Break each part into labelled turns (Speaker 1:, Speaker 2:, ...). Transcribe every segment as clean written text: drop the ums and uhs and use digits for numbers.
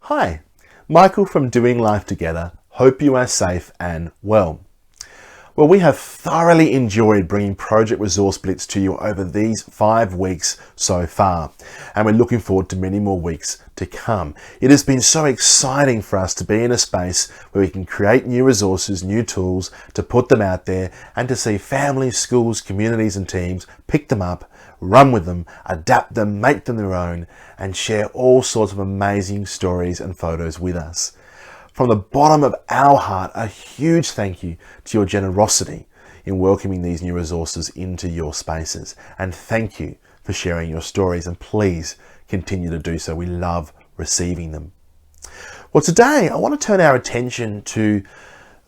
Speaker 1: Hi, Michael from Doing Life Together. Hope you are safe and well. Well, we have thoroughly enjoyed bringing Project Resource Blitz to you over these 5 weeks so far, and we're looking forward to many more weeks to come. It has been so exciting for us to be in a space where we can create new resources, new tools, to put them out there, and to see families, schools, communities and teams pick them up, run with them, adapt them, make them their own, and share all sorts of amazing stories and photos with us. From the bottom of our heart, a huge thank you to your generosity in welcoming these new resources into your spaces. And thank you for sharing your stories, and please continue to do so. We love receiving them. Well, today I want to turn our attention to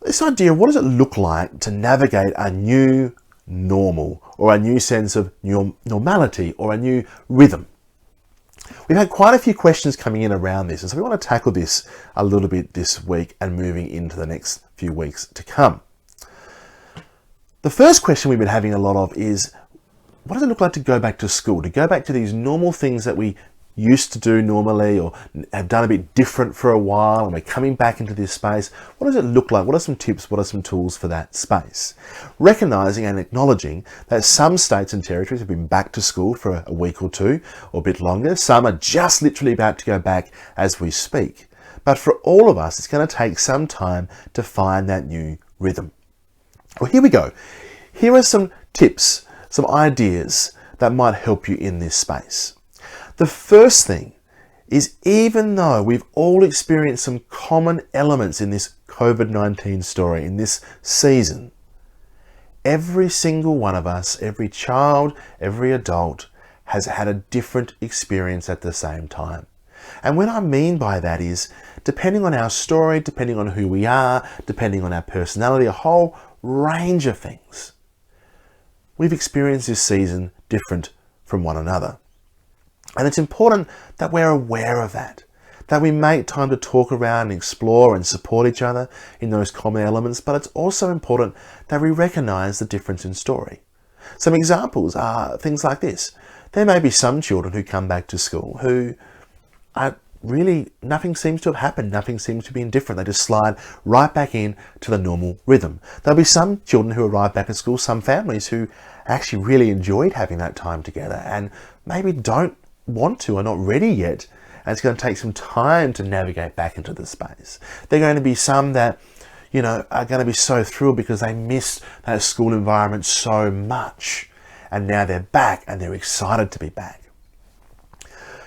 Speaker 1: this idea of what does it look like to navigate a new normal, or a new sense of normality, or a new rhythm. We've had quite a few questions coming in around this, and so we want to tackle this a little bit this week and moving into the next few weeks to come. The first question we've been having a lot of is, what does it look like to go back to school, to go back to these normal things that we used to do normally or have done a bit different for a while, and we're coming back into this space? What does it look like? What are some tips? What are some tools for that space? Recognizing and acknowledging that some states and territories have been back to school for a week or two or a bit longer. Some are just literally about to go back as we speak. But for all of us, it's going to take some time to find that new rhythm. Well, here we go. Here are some tips, some ideas that might help you in this space. The first thing is, even though we've all experienced some common elements in this COVID-19 story, in this season, every single one of us, every child, every adult, has had a different experience at the same time. And what I mean by that is, depending on our story, depending on who we are, depending on our personality, a whole range of things, we've experienced this season different from one another. And it's important that we're aware of that we make time to talk around and explore and support each other in those common elements, but it's also important that we recognize the difference in story. Some examples are things like this. There may be some children who come back to school who are really, nothing seems to have happened, nothing seems to be indifferent. They just slide right back in to the normal rhythm. There'll be some children who arrive back at school, some families who actually really enjoyed having that time together and maybe don't want to, are not ready yet, and it's going to take some time to navigate back into the space. There are going to be some that, are going to be so thrilled because they missed that school environment so much, and now they're back and they're excited to be back.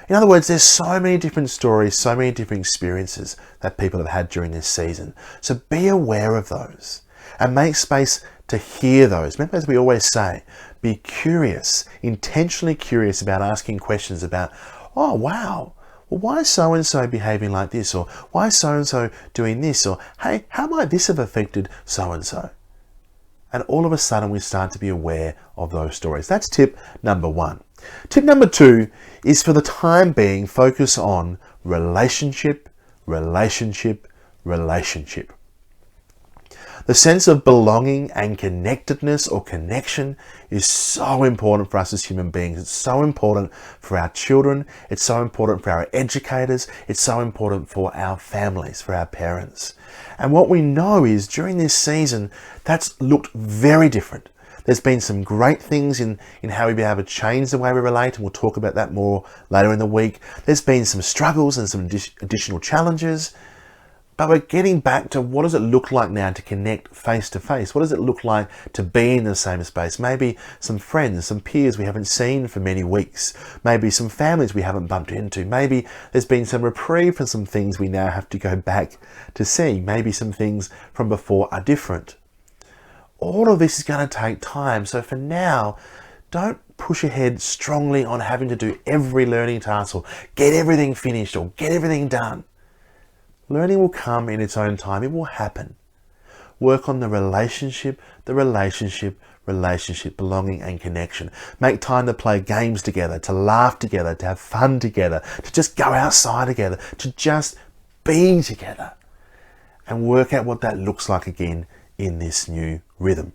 Speaker 1: In other words, there's so many different stories, so many different experiences that people have had during this season. So be aware of those and make space to hear those. Remember, as we always say, be curious, intentionally curious about asking questions about, oh, wow, well, why is so-and-so behaving like this? Or why is so-and-so doing this? Or, hey, how might this have affected so-and-so? And all of a sudden we start to be aware of those stories. That's tip number 1. Tip number 2 is, for the time being, focus on relationship, relationship, relationship. The sense of belonging and connectedness or connection is so important for us as human beings. It's so important for our children. It's so important for our educators. It's so important for our families, for our parents. And what we know is, during this season, that's looked very different. There's been some great things in how we've been able to change the way we relate, and we'll talk about that more later in the week. There's been some struggles and some additional challenges. But we're getting back to, what does it look like now to connect face to face? What does it look like to be in the same space? Maybe some friends, some peers we haven't seen for many weeks. Maybe some families we haven't bumped into. Maybe there's been some reprieve from some things we now have to go back to see. Maybe some things from before are different. All of this is going to take time. So for now, don't push ahead strongly on having to do every learning task or get everything finished or get everything done. Learning will come in its own time. It will happen. Work on the relationship, belonging and connection. Make time to play games together, to laugh together, to have fun together, to just go outside together, to just be together. And work out what that looks like again in this new rhythm.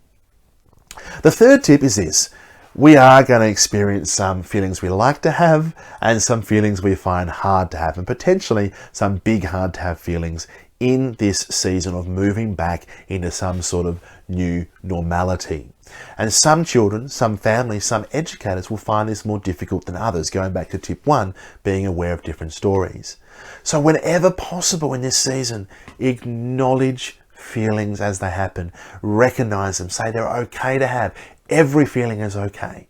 Speaker 1: The third tip is this. We are going to experience some feelings we like to have and some feelings we find hard to have, and potentially some big hard to have feelings in this season of moving back into some sort of new normality. And some children, some families, some educators will find this more difficult than others, going back to tip 1, being aware of different stories. So whenever possible in this season, acknowledge feelings as they happen, recognize them, say they're okay to have. Every feeling is okay.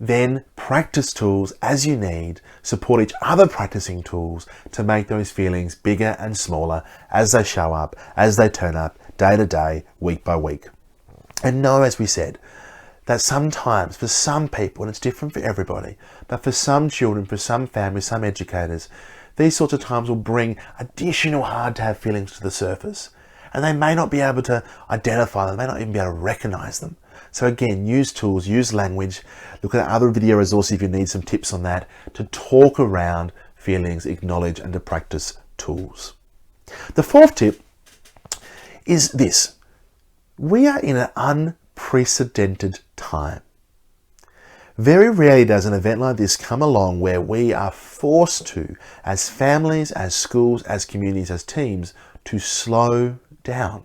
Speaker 1: Then practice tools as you need, support each other practicing tools to make those feelings bigger and smaller as they show up, as they turn up, day to day, week by week. And know, as we said, that sometimes for some people, and it's different for everybody, but for some children, for some families, some educators, these sorts of times will bring additional hard to have feelings to the surface. And they may not be able to identify them, they may not even be able to recognize them. So again, use tools, use language, look at other video resources if you need some tips on that, to talk around feelings, acknowledge, and to practice tools. The 4th tip is this. We are in an unprecedented time. Very rarely does an event like this come along where we are forced to, as families, as schools, as communities, as teams, to slow down.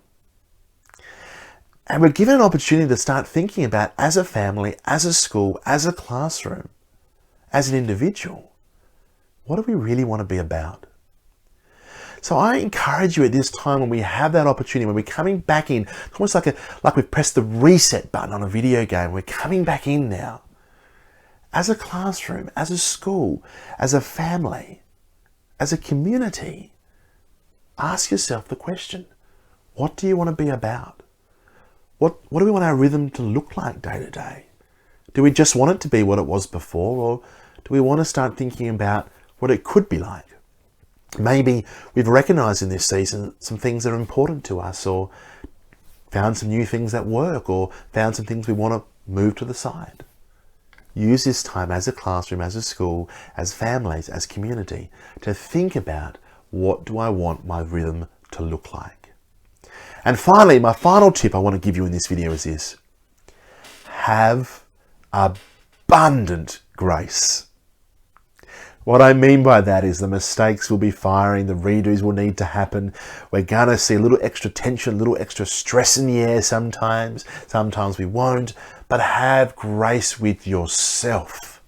Speaker 1: And we're given an opportunity to start thinking about, as a family, as a school, as a classroom, as an individual, what do we really want to be about? So I encourage you at this time, when we have that opportunity, when we're coming back in, it's almost like we've pressed the reset button on a video game. We're coming back in now. As a classroom, as a school, as a family, as a community, ask yourself the question, what do you want to be about? What do we want our rhythm to look like day to day? Do we just want it to be what it was before, or do we want to start thinking about what it could be like? Maybe we've recognized in this season some things that are important to us, or found some new things that work, or found some things we want to move to the side. Use this time as a classroom, as a school, as families, as community, to think about, what do I want my rhythm to look like? And finally, my final tip I want to give you in this video is this. Have abundant grace. What I mean by that is the mistakes will be firing, the redos will need to happen. We're going to see a little extra tension, a little extra stress in the air sometimes. Sometimes we won't. But have grace with yourself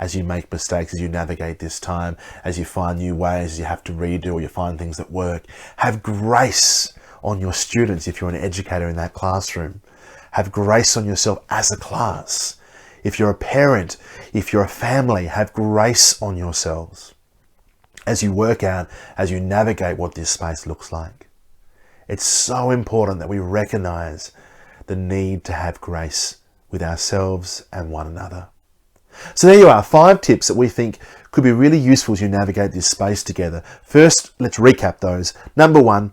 Speaker 1: as you make mistakes, as you navigate this time, as you find new ways, as you have to redo, or you find things that work. Have grace on your students if you're an educator in that classroom. Have grace on yourself as a class. If you're a parent, if you're a family, have grace on yourselves as you work out, as you navigate what this space looks like. It's so important that we recognize the need to have grace with ourselves and one another. So there you are, 5 tips that we think could be really useful as you navigate this space together. First, let's recap those. Number 1,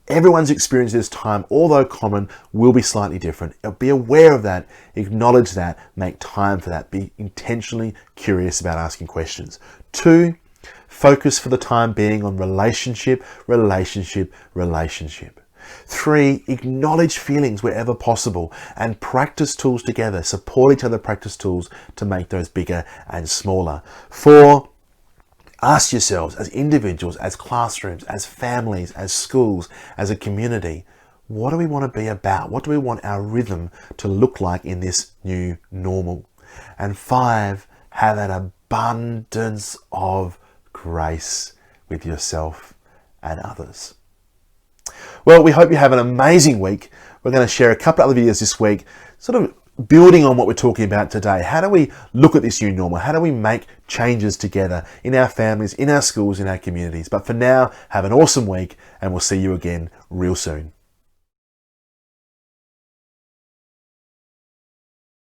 Speaker 1: everyone's experience this time, although common, will be slightly different. Be aware of that, acknowledge that, make time for that. Be intentionally curious about asking questions. 2, focus for the time being on relationship, relationship, relationship. 3, acknowledge feelings wherever possible and practice tools together. Support each other, practice tools to make those bigger and smaller. 4, ask yourselves as individuals, as classrooms, as families, as schools, as a community, what do we want to be about? What do we want our rhythm to look like in this new normal? And 5, have an abundance of grace with yourself and others. Well, we hope you have an amazing week. We're going to share a couple of other videos this week, sort of building on what we're talking about today. How do we look at this new normal? How do we make changes together in our families, in our schools, in our communities? But for now, have an awesome week, and we'll see you again real soon.